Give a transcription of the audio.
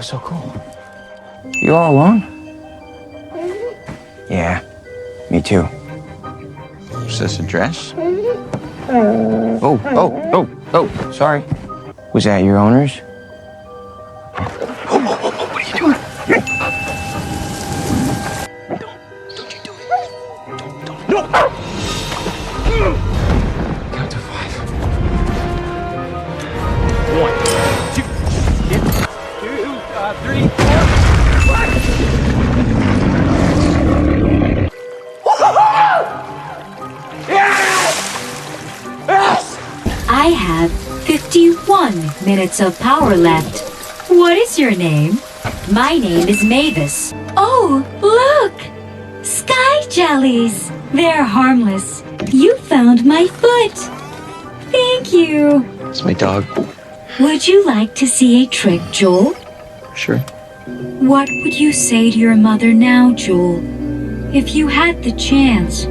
so cool. You all alone? Yeah, me too. Is this a dress? Oh, sorry. Was that your owner's? What are you doing? Don't you do it. Don't. No! Count to 5. 1, 2, 3, 4, 5. Yes! I have 51 minutes of power left. What is your name? My name is Mavis. Oh, look! Sky jellies! They're harmless. You found my foot. Thank you. It's my dog. Would you like to see a trick, Joel? Sure. What would you say to your mother now, Joel? If you had the chance.